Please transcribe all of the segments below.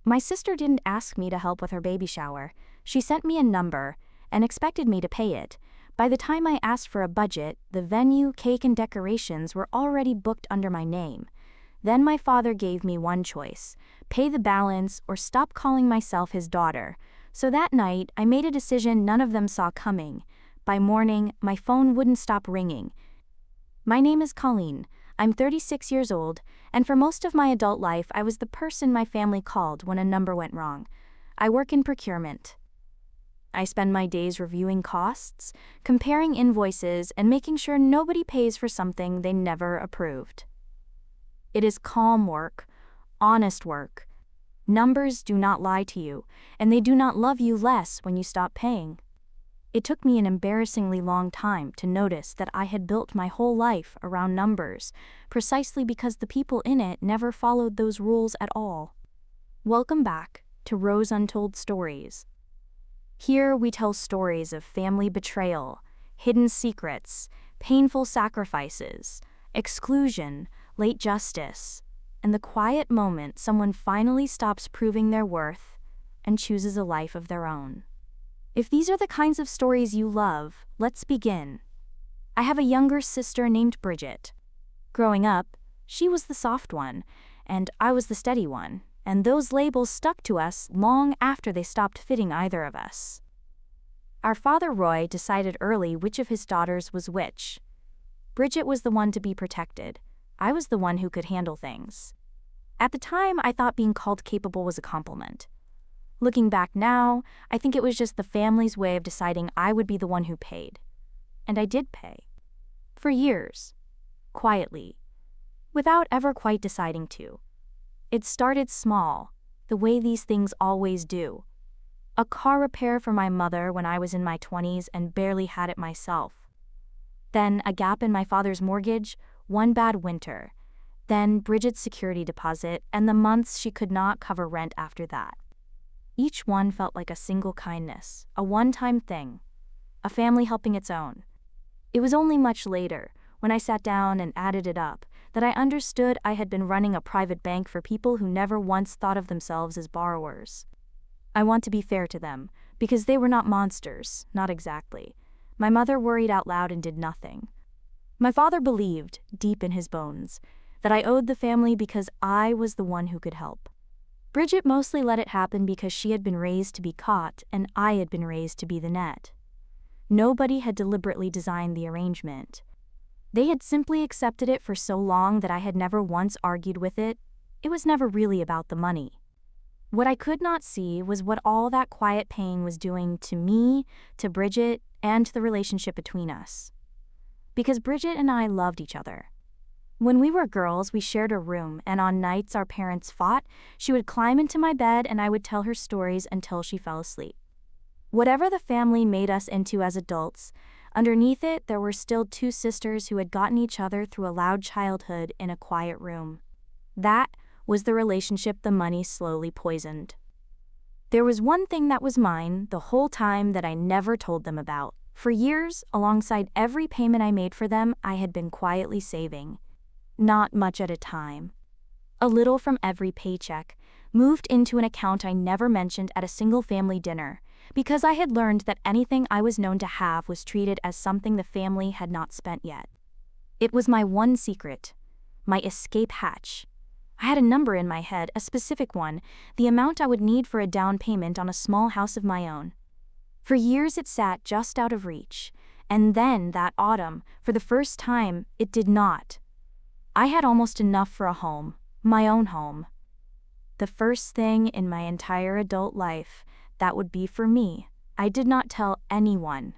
My sister didn't ask me to help with her baby shower. She sent me a number and expected me to pay it. By the time I asked for a budget, the venue, cake, and decorations were already booked under my name. Then my father gave me one choice: pay the balance or stop calling myself his daughter. So that night, I made a decision none of them saw coming. By morning, my phone wouldn't stop ringing. My name is Colleen. I'm 36 years old, and for most of my adult life, I was the person my family called when a number went wrong. I work in procurement. I spend my days reviewing costs, comparing invoices, and making sure nobody pays for something they never approved. It is calm work, honest work. Numbers do not lie to you, and they do not love you less when you stop paying. It took me an embarrassingly long time to notice that I had built my whole life around numbers, precisely because the people in it never followed those rules at all. Welcome back to Rose Untold Stories. Here we tell stories of family betrayal, hidden secrets, painful sacrifices, exclusion, late justice, and the quiet moment someone finally stops proving their worth and chooses a life of their own. If these are the kinds of stories you love, let's begin. I have a younger sister named Bridget. Growing up, she was the soft one, and I was the steady one, and those labels stuck to us long after they stopped fitting either of us. Our father Roy decided early which of his daughters was which. Bridget was the one to be protected. I was the one who could handle things. At the time, I thought being called capable was a compliment. Looking back now, I think it was just the family's way of deciding I would be the one who paid. And I did pay. For years. Quietly. Without ever quite deciding to. It started small, the way these things always do. A car repair for my mother when I was in my 20s and barely had it myself. Then a gap in my father's mortgage, one bad winter. Then Bridget's security deposit and the months she could not cover rent after that. Each one felt like a single kindness, a one-time thing, a family helping its own. It was only much later, when I sat down and added it up, that I understood I had been running a private bank for people who never once thought of themselves as borrowers. I want to be fair to them, because they were not monsters, not exactly. My mother worried out loud and did nothing. My father believed, deep in his bones, that I owed the family because I was the one who could help. Bridget mostly let it happen because she had been raised to be caught and I had been raised to be the net. Nobody had deliberately designed the arrangement. They had simply accepted it for so long that I had never once argued with it. It was never really about the money. What I could not see was what all that quiet paying was doing to me, to Bridget, and to the relationship between us. Because Bridget and I loved each other. When we were girls, we shared a room, and on nights our parents fought, she would climb into my bed and I would tell her stories until she fell asleep. Whatever the family made us into as adults, underneath it there were still two sisters who had gotten each other through a loud childhood in a quiet room. That was the relationship the money slowly poisoned. There was one thing that was mine the whole time that I never told them about. For years, alongside every payment I made for them, I had been quietly saving. Not much at a time. A little from every paycheck, moved into an account I never mentioned at a single family dinner, because I had learned that anything I was known to have was treated as something the family had not spent yet. It was my one secret, my escape hatch. I had a number in my head, a specific one, the amount I would need for a down payment on a small house of my own. For years it sat just out of reach, and then that autumn, for the first time, it did not. I had almost enough for a home, my own home. The first thing in my entire adult life that would be for me. I did not tell anyone.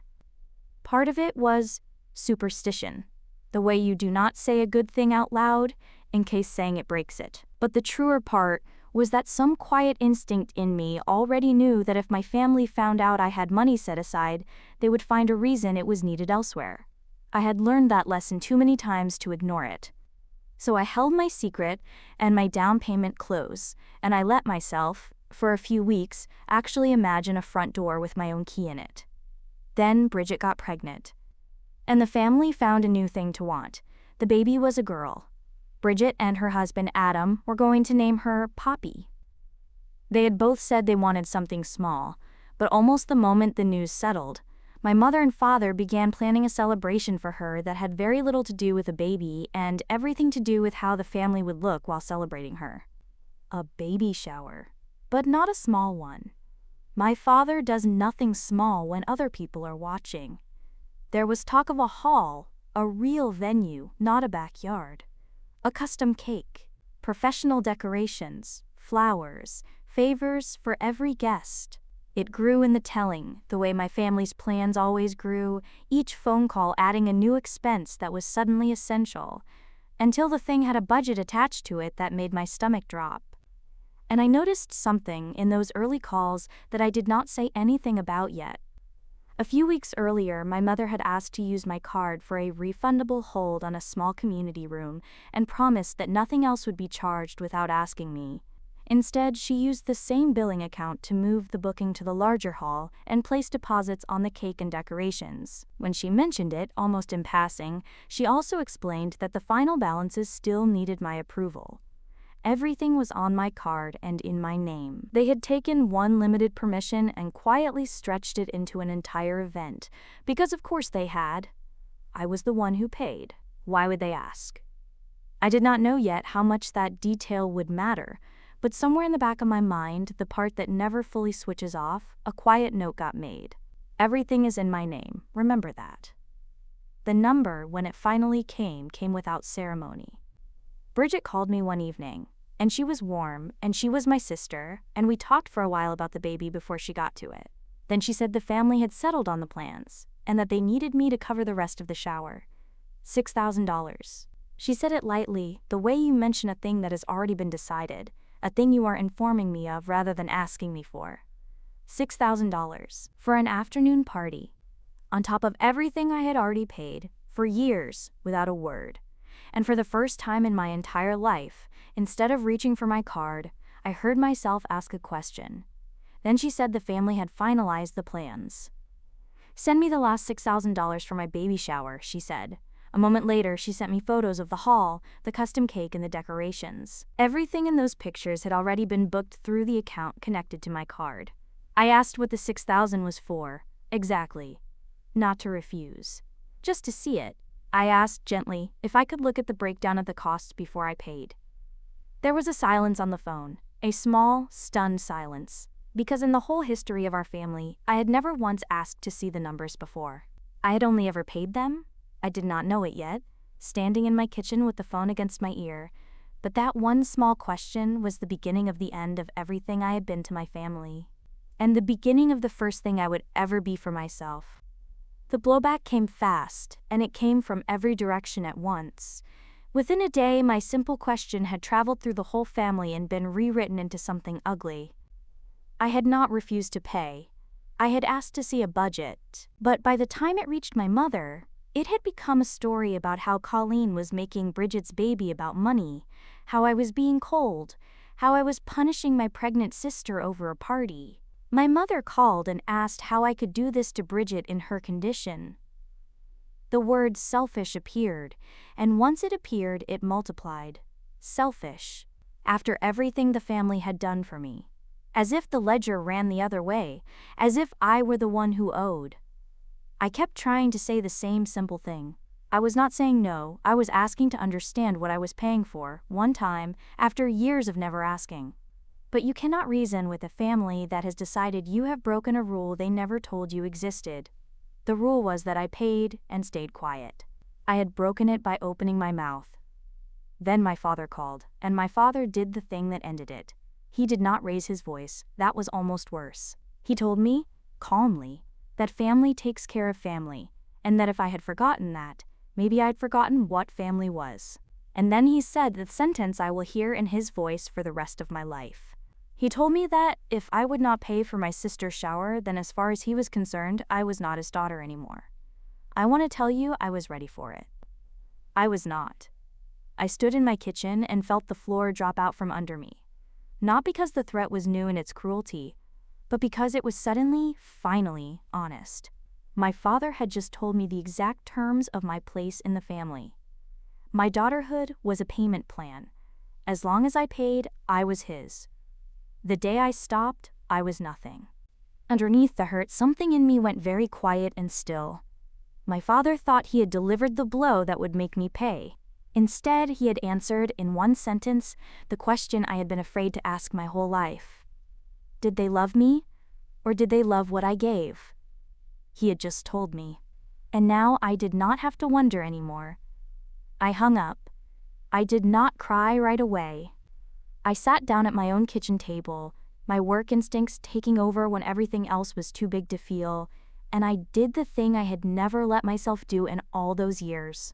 Part of it was superstition, the way you do not say a good thing out loud in case saying it breaks it. But the truer part was that some quiet instinct in me already knew that if my family found out I had money set aside, they would find a reason it was needed elsewhere. I had learned that lesson too many times to ignore it. So I held my secret and my down payment close, and I let myself, for a few weeks, actually imagine a front door with my own key in it. Then Bridget got pregnant. And the family found a new thing to want. The baby was a girl. Bridget and her husband Adam were going to name her Poppy. They had both said they wanted something small, but almost the moment the news settled, my mother and father began planning a celebration for her that had very little to do with a baby and everything to do with how the family would look while celebrating her. A baby shower, but not a small one. My father does nothing small when other people are watching. There was talk of a hall, a real venue, not a backyard. A custom cake, professional decorations, flowers, favors for every guest. It grew in the telling, the way my family's plans always grew, each phone call adding a new expense that was suddenly essential, until the thing had a budget attached to it that made my stomach drop. And I noticed something in those early calls that I did not say anything about yet. A few weeks earlier, my mother had asked to use my card for a refundable hold on a small community room and promised that nothing else would be charged without asking me. Instead, she used the same billing account to move the booking to the larger hall and place deposits on the cake and decorations. When she mentioned it, almost in passing, she also explained that the final balances still needed my approval. Everything was on my card and in my name. They had taken one limited permission and quietly stretched it into an entire event, because of course they had. I was the one who paid. Why would they ask? I did not know yet how much that detail would matter, but somewhere in the back of my mind, the part that never fully switches off, a quiet note got made. Everything is in my name, remember that. The number, when it finally came without ceremony. Bridget called me one evening, and she was warm, and she was my sister, and we talked for a while about the baby before she got to it. Then she said the family had settled on the plans, and that they needed me to cover the rest of the shower. $6,000. She said it lightly, the way you mention a thing that has already been decided, a thing you are informing me of rather than asking me for. $6,000 for an afternoon party, on top of everything I had already paid, for years, without a word. And for the first time in my entire life, instead of reaching for my card, I heard myself ask a question. Then she said the family had finalized the plans. "Send me the last $6,000 for my baby shower," she said. A moment later, she sent me photos of the hall, the custom cake, and the decorations. Everything in those pictures had already been booked through the account connected to my card. I asked what the $6,000 was for, exactly. Not to refuse. Just to see it. I asked gently if I could look at the breakdown of the costs before I paid. There was a silence on the phone, a small, stunned silence, because in the whole history of our family, I had never once asked to see the numbers before. I had only ever paid them. I did not know it yet, standing in my kitchen with the phone against my ear, but that one small question was the beginning of the end of everything I had been to my family, and the beginning of the first thing I would ever be for myself. The blowback came fast, and it came from every direction at once. Within a day, my simple question had traveled through the whole family and been rewritten into something ugly. I had not refused to pay. I had asked to see a budget, but by the time it reached my mother, it had become a story about how Colleen was making Bridget's baby about money, how I was being cold, how I was punishing my pregnant sister over a party. My mother called and asked how I could do this to Bridget in her condition. The word selfish appeared, and once it appeared, it multiplied. Selfish. After everything the family had done for me. As if the ledger ran the other way, as if I were the one who owed. I kept trying to say the same simple thing. I was not saying no, I was asking to understand what I was paying for, one time, after years of never asking. But you cannot reason with a family that has decided you have broken a rule they never told you existed. The rule was that I paid and stayed quiet. I had broken it by opening my mouth. Then my father called, and my father did the thing that ended it. He did not raise his voice, that was almost worse. He told me, calmly, that family takes care of family, and that if I had forgotten that, maybe I'd forgotten what family was. And then he said the sentence I will hear in his voice for the rest of my life. He told me that if I would not pay for my sister's shower, then as far as he was concerned, I was not his daughter anymore. I want to tell you I was ready for it. I was not. I stood in my kitchen and felt the floor drop out from under me. Not because the threat was new in its cruelty, but because it was suddenly, finally, honest. My father had just told me the exact terms of my place in the family. My daughterhood was a payment plan. As long as I paid, I was his. The day I stopped, I was nothing. Underneath the hurt, something in me went very quiet and still. My father thought he had delivered the blow that would make me pay. Instead, he had answered, in one sentence, the question I had been afraid to ask my whole life. Did they love me? Or did they love what I gave? He had just told me. And now I did not have to wonder anymore. I hung up. I did not cry right away. I sat down at my own kitchen table, my work instincts taking over when everything else was too big to feel, and I did the thing I had never let myself do in all those years.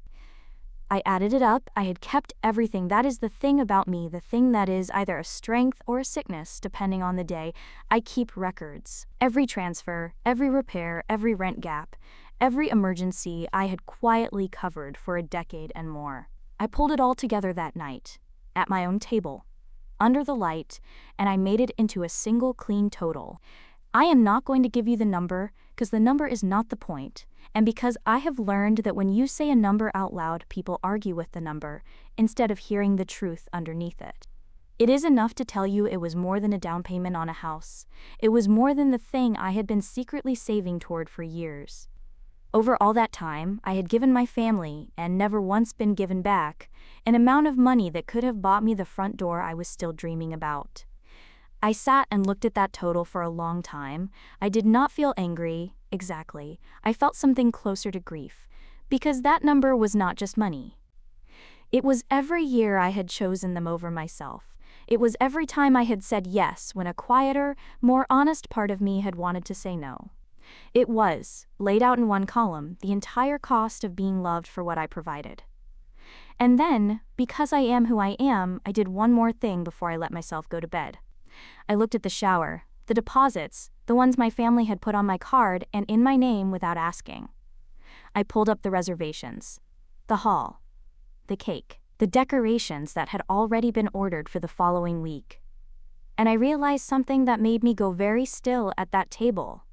I added it up. I had kept everything. That is the thing about me, the thing that is either a strength or a sickness, depending on the day. I keep records. Every transfer, every repair, every rent gap, every emergency I had quietly covered for a decade and more. I pulled it all together that night, at my own table, under the light, and I made it into a single clean total. I am not going to give you the number, because the number is not the point, and because I have learned that when you say a number out loud, people argue with the number, instead of hearing the truth underneath it. It is enough to tell you it was more than a down payment on a house. It was more than the thing I had been secretly saving toward for years. Over all that time, I had given my family, and never once been given back, an amount of money that could have bought me the front door I was still dreaming about. I sat and looked at that total for a long time. I did not feel angry, exactly. I felt something closer to grief, because that number was not just money. It was every year I had chosen them over myself. It was every time I had said yes when a quieter, more honest part of me had wanted to say no. It was, laid out in one column, the entire cost of being loved for what I provided. And then, because I am who I am, I did one more thing before I let myself go to bed. I looked at the shower, the deposits, the ones my family had put on my card and in my name without asking. I pulled up the reservations, the hall, the cake, the decorations that had already been ordered for the following week. And I realized something that made me go very still at that table.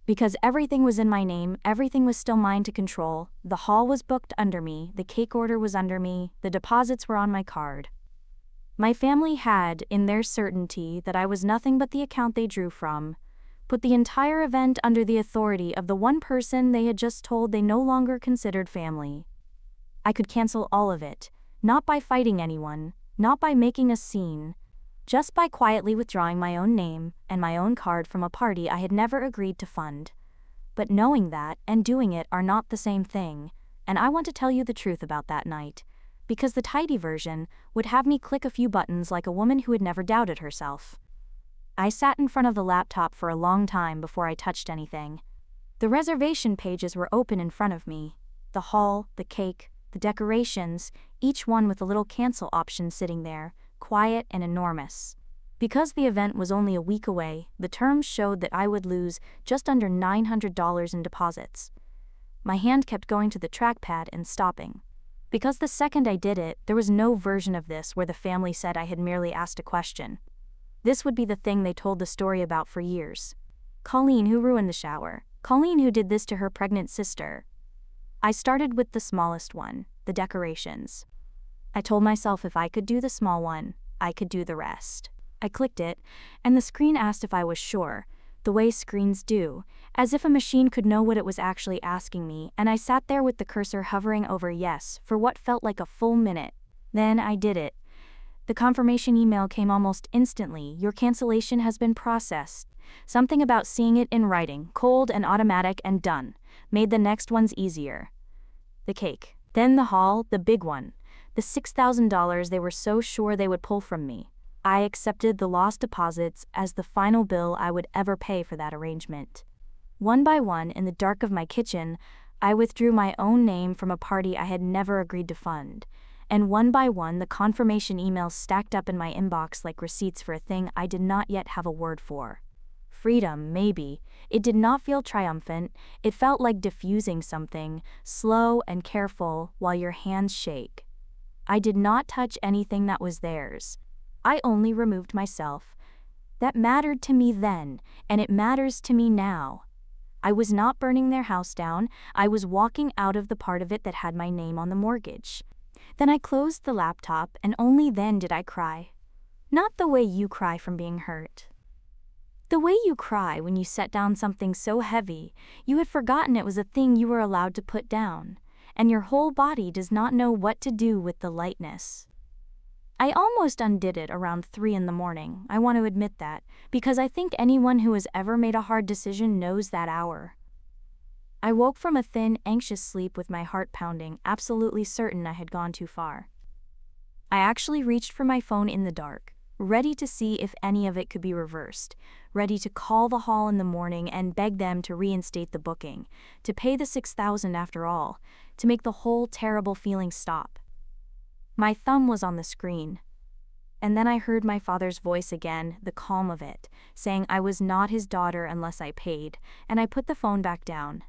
Because everything was in my name, everything was still mine to control, the hall was booked under me, the cake order was under me, the deposits were on my card. My family had, in their certainty that I was nothing but the account they drew from, put the entire event under the authority of the one person they had just told they no longer considered family. I could cancel all of it, not by fighting anyone, not by making a scene, just by quietly withdrawing my own name and my own card from a party I had never agreed to fund. But knowing that and doing it are not the same thing, and I want to tell you the truth about that night, because the tidy version would have me click a few buttons like a woman who had never doubted herself. I sat in front of the laptop for a long time before I touched anything. The reservation pages were open in front of me, the hall, the cake, the decorations, each one with a little cancel option sitting there, quiet and enormous. Because the event was only a week away, the terms showed that I would lose just under $900 in deposits. My hand kept going to the trackpad and stopping. Because the second I did it, there was no version of this where the family said I had merely asked a question. This would be the thing they told the story about for years. Colleen who ruined the shower. Colleen who did this to her pregnant sister. I started with the smallest one, the decorations. I told myself if I could do the small one, I could do the rest. I clicked it, and the screen asked if I was sure, the way screens do, as if a machine could know what it was actually asking me, and I sat there with the cursor hovering over yes for what felt like a full minute. Then I did it. The confirmation email came almost instantly. Your cancellation has been processed. Something about seeing it in writing, cold and automatic and done, made the next ones easier. The cake. Then the hall, the big one. The $6,000 they were so sure they would pull from me. I accepted the lost deposits as the final bill I would ever pay for that arrangement. One by one, in the dark of my kitchen, I withdrew my own name from a party I had never agreed to fund. And one by one, the confirmation emails stacked up in my inbox like receipts for a thing I did not yet have a word for. Freedom, maybe. It did not feel triumphant. It felt like diffusing something, slow and careful, while your hands shake. I did not touch anything that was theirs. I only removed myself. That mattered to me then, and it matters to me now. I was not burning their house down. I was walking out of the part of it that had my name on the mortgage. Then I closed the laptop, and only then did I cry. Not the way you cry from being hurt. The way you cry when you set down something so heavy, you had forgotten it was a thing you were allowed to put down, and your whole body does not know what to do with the lightness. I almost undid it around 3 in the morning, I want to admit that, because I think anyone who has ever made a hard decision knows that hour. I woke from a thin, anxious sleep with my heart pounding, absolutely certain I had gone too far. I actually reached for my phone in the dark, ready to see if any of it could be reversed, ready to call the hall in the morning and beg them to reinstate the booking, to pay the $6,000 after all, to make the whole terrible feeling stop. My thumb was on the screen. And then I heard my father's voice again, the calm of it, saying I was not his daughter unless I paid, and I put the phone back down.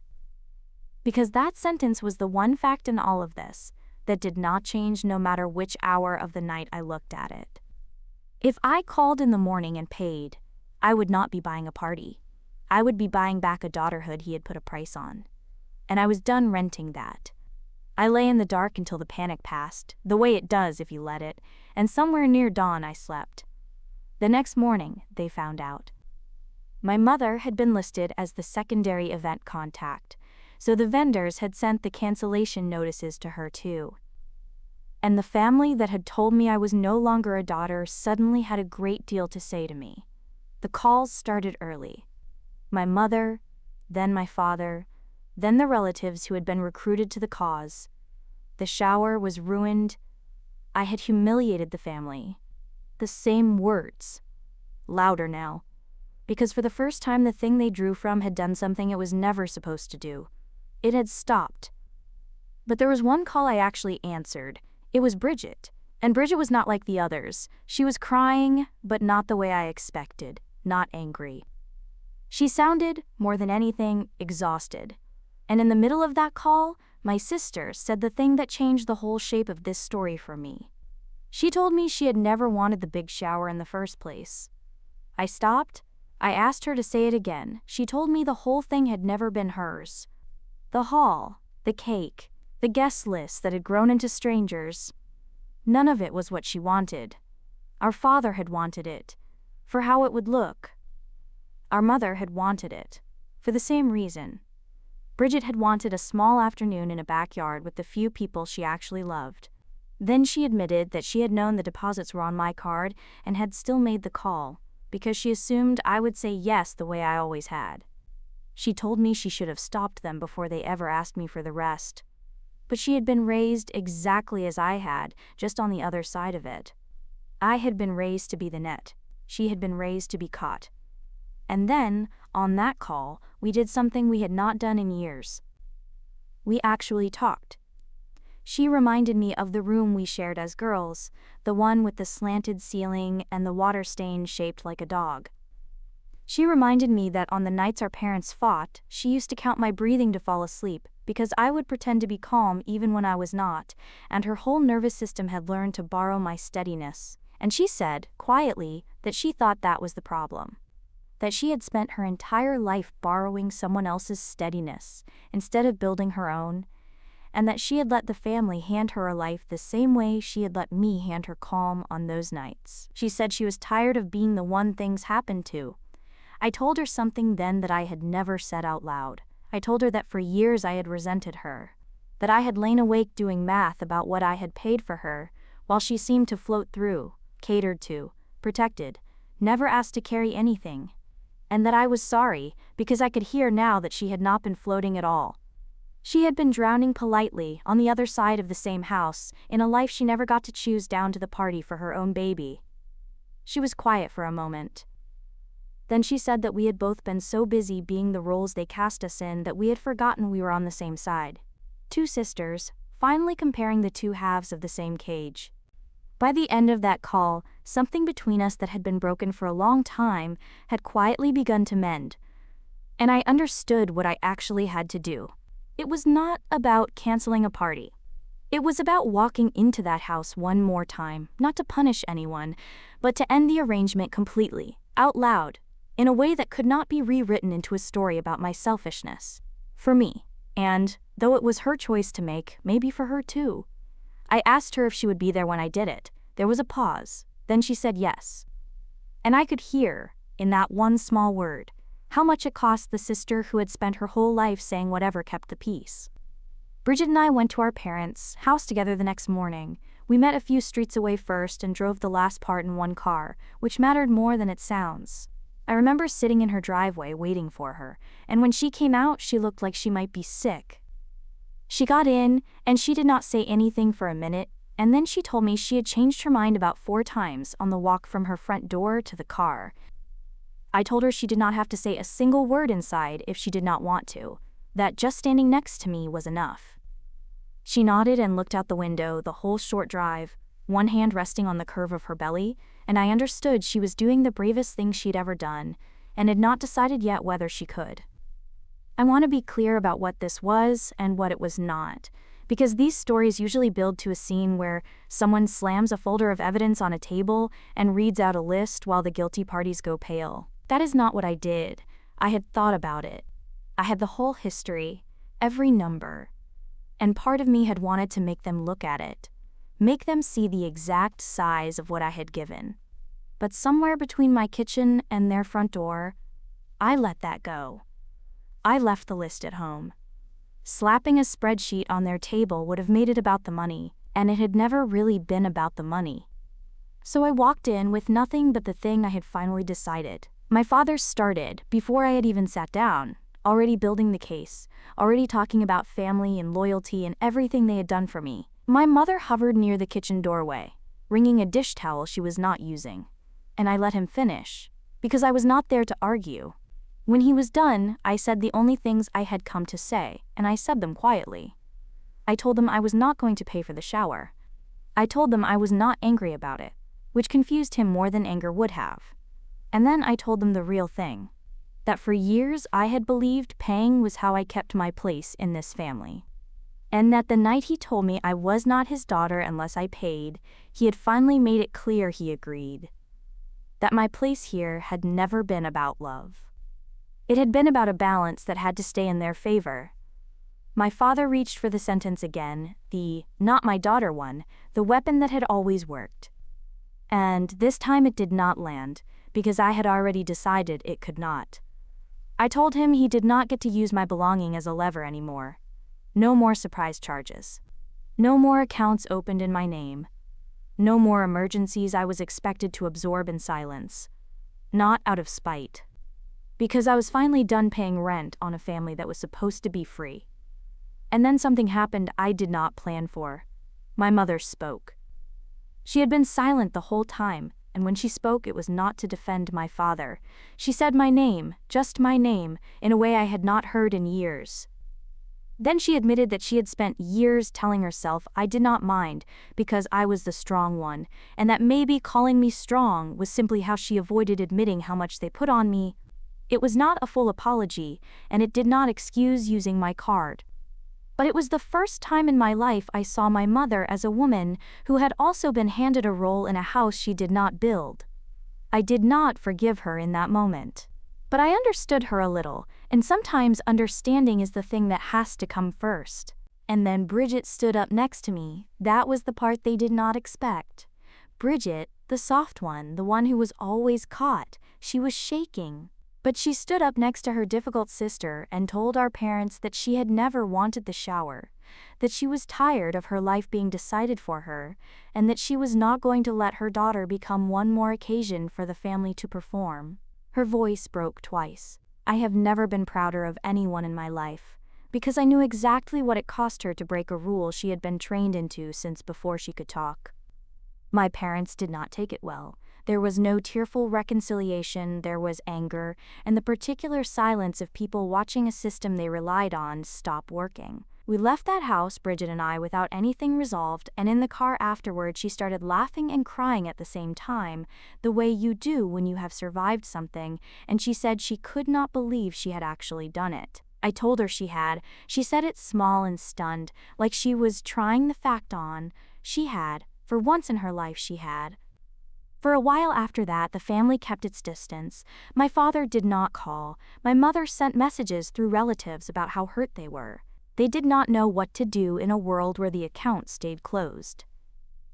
Because that sentence was the one fact in all of this that did not change no matter which hour of the night I looked at it. If I called in the morning and paid, I would not be buying a party. I would be buying back a daughterhood he had put a price on. And I was done renting that. I lay in the dark until the panic passed, the way it does if you let it, and somewhere near dawn I slept. The next morning, they found out. My mother had been listed as the secondary event contact, so the vendors had sent the cancellation notices to her too. And the family that had told me I was no longer a daughter suddenly had a great deal to say to me. The calls started early. My mother, then my father, then the relatives who had been recruited to the cause. The shower was ruined. I had humiliated the family. The same words. Louder now. Because for the first time the thing they drew from had done something it was never supposed to do. It had stopped. But there was one call I actually answered. It was Bridget. And Bridget was not like the others. She was crying, but not the way I expected, not angry. She sounded, more than anything, exhausted. And in the middle of that call, my sister said the thing that changed the whole shape of this story for me. She told me she had never wanted the big shower in the first place. I stopped. I asked her to say it again. She told me the whole thing had never been hers. The hall, the cake, the guest list that had grown into strangers. None of it was what she wanted. Our father had wanted it, for how it would look. Our mother had wanted it, for the same reason. Bridget had wanted a small afternoon in a backyard with the few people she actually loved. Then she admitted that she had known the deposits were on my card and had still made the call, because she assumed I would say yes the way I always had. She told me she should have stopped them before they ever asked me for the rest. But she had been raised exactly as I had, just on the other side of it. I had been raised to be the net. She had been raised to be caught. And then, on that call, we did something we had not done in years. We actually talked. She reminded me of the room we shared as girls, the one with the slanted ceiling and the water stain shaped like a dog. She reminded me that on the nights our parents fought, she used to count my breathing to fall asleep, because I would pretend to be calm even when I was not, and her whole nervous system had learned to borrow my steadiness. And she said, quietly, that she thought that was the problem. That she had spent her entire life borrowing someone else's steadiness, instead of building her own, and that she had let the family hand her a life the same way she had let me hand her calm on those nights. She said she was tired of being the one things happened to. I told her something then that I had never said out loud. I told her that for years I had resented her, that I had lain awake doing math about what I had paid for her, while she seemed to float through, catered to, protected, never asked to carry anything, and that I was sorry, because I could hear now that she had not been floating at all. She had been drowning politely on the other side of the same house, in a life she never got to choose down to the party for her own baby. She was quiet for a moment. Then she said that we had both been so busy being the roles they cast us in that we had forgotten we were on the same side. Two sisters, finally comparing the two halves of the same cage. By the end of that call, something between us that had been broken for a long time had quietly begun to mend. And I understood what I actually had to do. It was not about canceling a party. It was about walking into that house one more time, not to punish anyone, but to end the arrangement completely, out loud, in a way that could not be rewritten into a story about my selfishness. For me. And, though it was her choice to make, maybe for her too. I asked her if she would be there when I did it. There was a pause. Then she said yes. And I could hear, in that one small word, how much it cost the sister who had spent her whole life saying whatever kept the peace. Bridget and I went to our parents' house together the next morning. We met a few streets away first and drove the last part in one car, which mattered more than it sounds. I remember sitting in her driveway waiting for her, and when she came out, she looked like she might be sick. She got in, and she did not say anything for a minute, and then she told me she had changed her mind about 4 times on the walk from her front door to the car. I told her she did not have to say a single word inside if she did not want to, that just standing next to me was enough. She nodded and looked out the window the whole short drive, one hand resting on the curve of her belly, and I understood she was doing the bravest thing she'd ever done, and had not decided yet whether she could. I want to be clear about what this was and what it was not, because these stories usually build to a scene where someone slams a folder of evidence on a table and reads out a list while the guilty parties go pale. That is not what I did. I had thought about it. I had the whole history, every number, and part of me had wanted to make them look at it, make them see the exact size of what I had given. But somewhere between my kitchen and their front door, I let that go. I left the list at home. Slapping a spreadsheet on their table would have made it about the money, and it had never really been about the money. So I walked in with nothing but the thing I had finally decided. My father started, before I had even sat down, already building the case, already talking about family and loyalty and everything they had done for me. My mother hovered near the kitchen doorway, wringing a dish towel she was not using, and I let him finish, because I was not there to argue. When he was done, I said the only things I had come to say, and I said them quietly. I told them I was not going to pay for the shower. I told them I was not angry about it, which confused him more than anger would have. And then I told them the real thing, that for years I had believed paying was how I kept my place in this family. And that the night he told me I was not his daughter unless I paid, he had finally made it clear he agreed. That my place here had never been about love. It had been about a balance that had to stay in their favor. My father reached for the sentence again, the "not my daughter" one, the weapon that had always worked. And this time it did not land, because I had already decided it could not. I told him he did not get to use my belonging as a lever anymore. No more surprise charges. No more accounts opened in my name. No more emergencies I was expected to absorb in silence. Not out of spite. Because I was finally done paying rent on a family that was supposed to be free. And then something happened I did not plan for. My mother spoke. She had been silent the whole time, and when she spoke it was not to defend my father. She said my name, just my name, in a way I had not heard in years. Then she admitted that she had spent years telling herself I did not mind because I was the strong one, and that maybe calling me strong was simply how she avoided admitting how much they put on me. It was not a full apology, and it did not excuse using my card. But it was the first time in my life I saw my mother as a woman who had also been handed a role in a house she did not build. I did not forgive her in that moment. But I understood her a little, and sometimes understanding is the thing that has to come first. And then Bridget stood up next to me. That was the part they did not expect. Bridget, the soft one, the one who was always caught. She was shaking. But she stood up next to her difficult sister and told our parents that she had never wanted the shower, that she was tired of her life being decided for her, and that she was not going to let her daughter become one more occasion for the family to perform. Her voice broke twice. I have never been prouder of anyone in my life, because I knew exactly what it cost her to break a rule she had been trained into since before she could talk. My parents did not take it well. There was no tearful reconciliation, there was anger, and the particular silence of people watching a system they relied on stop working. We left that house, Bridget and I, without anything resolved, and in the car afterward she started laughing and crying at the same time, the way you do when you have survived something, and she said she could not believe she had actually done it. I told her she had. She said it small and stunned, like she was trying the fact on. She had. For once in her life she had. For a while after that, the family kept its distance. My father did not call. My mother sent messages through relatives about how hurt they were. They did not know what to do in a world where the account stayed closed.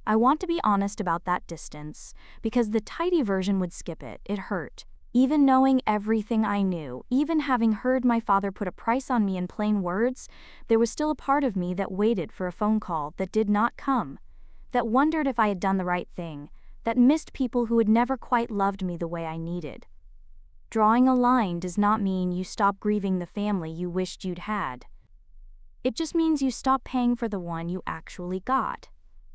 I want to be honest about that distance, because the tidy version would skip it. It hurt. Even knowing everything I knew, even having heard my father put a price on me in plain words, there was still a part of me that waited for a phone call that did not come, that wondered if I had done the right thing, that missed people who had never quite loved me the way I needed. Drawing a line does not mean you stop grieving the family you wished you'd had. It just means you stop paying for the one you actually got.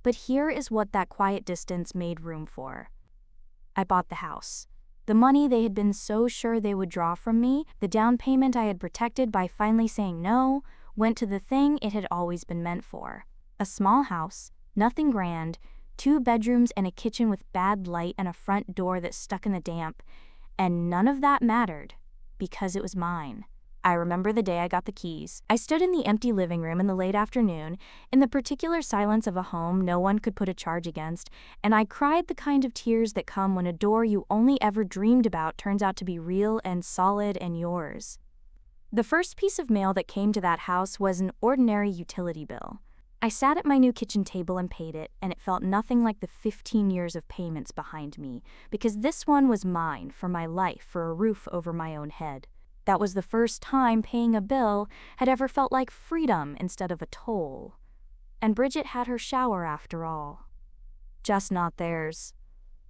But here is what that quiet distance made room for. I bought the house. The money they had been so sure they would draw from me, the down payment I had protected by finally saying no, went to the thing it had always been meant for. A small house, nothing grand, 2 bedrooms and a kitchen with bad light and a front door that stuck in the damp, and none of that mattered, because it was mine. I remember the day I got the keys. I stood in the empty living room in the late afternoon, in the particular silence of a home no one could put a charge against, and I cried the kind of tears that come when a door you only ever dreamed about turns out to be real and solid and yours. The first piece of mail that came to that house was an ordinary utility bill. I sat at my new kitchen table and paid it, and it felt nothing like the 15 years of payments behind me, because this one was mine for my life, for a roof over my own head. That was the first time paying a bill had ever felt like freedom instead of a toll. And Bridget had her shower after all. Just not theirs.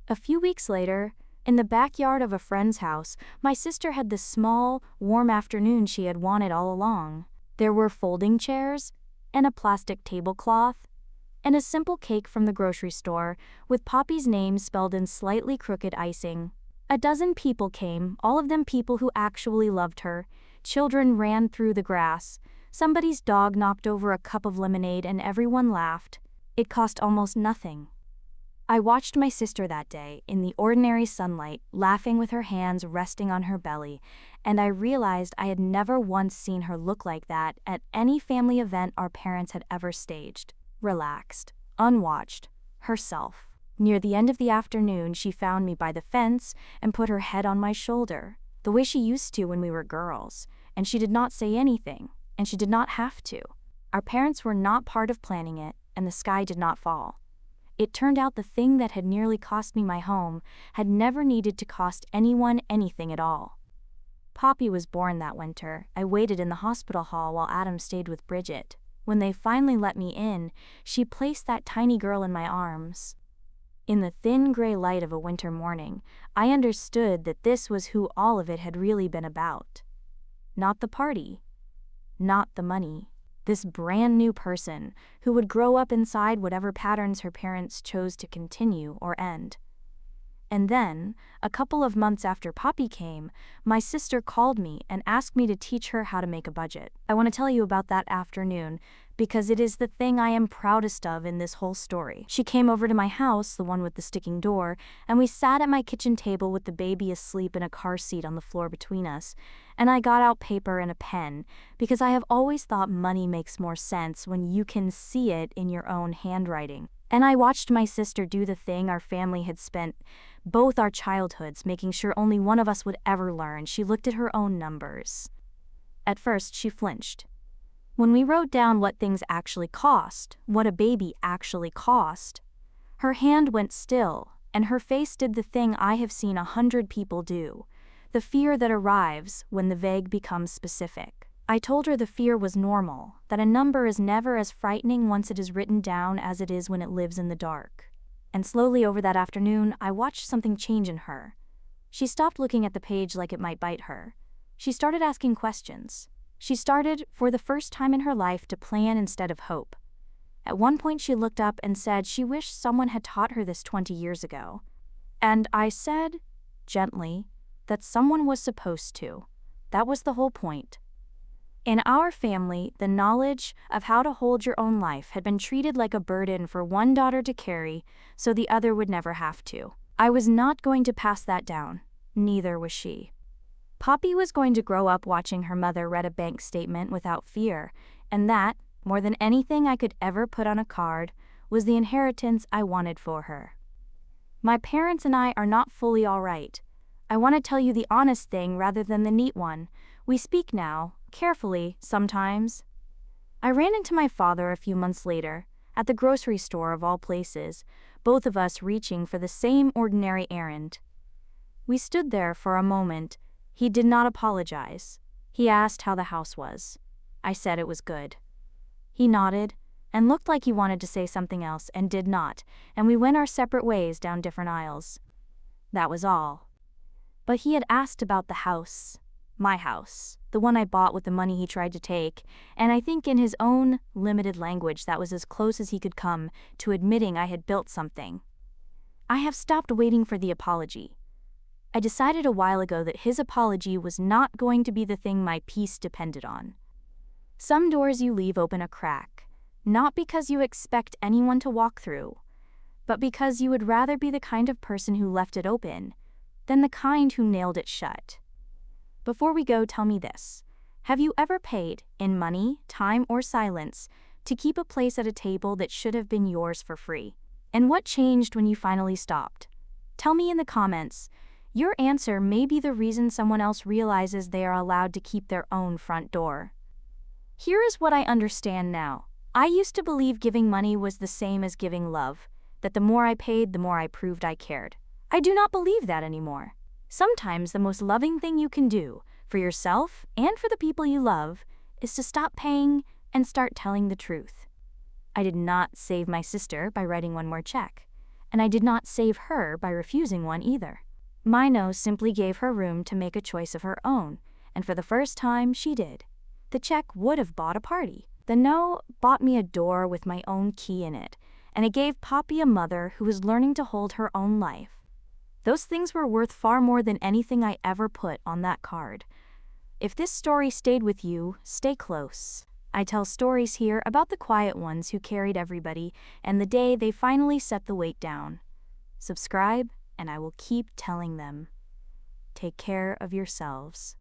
A few weeks later, in the backyard of a friend's house, my sister had the small, warm afternoon she had wanted all along. There were folding chairs, and a plastic tablecloth, and a simple cake from the grocery store with Poppy's name spelled in slightly crooked icing. A dozen people came, all of them people who actually loved her. Children ran through the grass. Somebody's dog knocked over a cup of lemonade and everyone laughed. It cost almost nothing. I watched my sister that day, in the ordinary sunlight, laughing with her hands resting on her belly, and I realized I had never once seen her look like that at any family event our parents had ever staged. Relaxed, unwatched, herself. Near the end of the afternoon, she found me by the fence and put her head on my shoulder, the way she used to when we were girls, and she did not say anything, and she did not have to. Our parents were not part of planning it, and the sky did not fall. It turned out the thing that had nearly cost me my home had never needed to cost anyone anything at all. Poppy was born that winter. I waited in the hospital hall while Adam stayed with Bridget. When they finally let me in, she placed that tiny girl in my arms. In the thin gray light of a winter morning, I understood that this was who all of it had really been about. Not the party. Not the money. This brand new person who would grow up inside whatever patterns her parents chose to continue or end. And then, a couple of months after Poppy came, my sister called me and asked me to teach her how to make a budget. I want to tell you about that afternoon because it is the thing I am proudest of in this whole story. She came over to my house, the one with the sticking door, and we sat at my kitchen table with the baby asleep in a car seat on the floor between us, and I got out paper and a pen because I have always thought money makes more sense when you can see it in your own handwriting. And I watched my sister do the thing our family had spent both our childhoods making sure only one of us would ever learn. She looked at her own numbers. At first, she flinched. When we wrote down what things actually cost, what a baby actually cost, her hand went still, and her face did the thing I have seen 100 people do, the fear that arrives when the vague becomes specific. I told her the fear was normal, that a number is never as frightening once it is written down as it is when it lives in the dark. And slowly over that afternoon, I watched something change in her. She stopped looking at the page like it might bite her. She started asking questions. She started, for the first time in her life, to plan instead of hope. At one point she looked up and said she wished someone had taught her this 20 years ago. And I said, gently, that someone was supposed to. That was the whole point. In our family, the knowledge of how to hold your own life had been treated like a burden for one daughter to carry, so the other would never have to. I was not going to pass that down. Neither was she. Poppy was going to grow up watching her mother read a bank statement without fear, and that, more than anything I could ever put on a card, was the inheritance I wanted for her. My parents and I are not fully all right. I want to tell you the honest thing rather than the neat one. We speak now, carefully, sometimes. I ran into my father a few months later. at the grocery store of all places, both of us reaching for the same ordinary errand. We stood there for a moment. He did not apologize. He asked how the house was. I said it was good. He nodded and looked like he wanted to say something else and did not, and we went our separate ways down different aisles. That was all. But he had asked about the house. My house, the one I bought with the money he tried to take, and I think in his own limited language that was as close as he could come to admitting I had built something. I have stopped waiting for the apology. I decided a while ago that his apology was not going to be the thing my peace depended on. Some doors you leave open a crack, not because you expect anyone to walk through, but because you would rather be the kind of person who left it open than the kind who nailed it shut. Before we go, tell me this. Have you ever paid, in money, time, or silence, to keep a place at a table that should have been yours for free? And what changed when you finally stopped? Tell me in the comments. Your answer may be the reason someone else realizes they are allowed to keep their own front door. Here is what I understand now. I used to believe giving money was the same as giving love, that the more I paid, the more I proved I cared. I do not believe that anymore. Sometimes the most loving thing you can do, for yourself and for the people you love, is to stop paying and start telling the truth. I did not save my sister by writing one more check, and I did not save her by refusing one either. My no simply gave her room to make a choice of her own, and for the first time she did. The check would have bought a party. The no bought me a door with my own key in it, and it gave Poppy a mother who was learning to hold her own life. Those things were worth far more than anything I ever put on that card. If this story stayed with you, stay close. I tell stories here about the quiet ones who carried everybody and the day they finally set the weight down. Subscribe, and I will keep telling them. Take care of yourselves.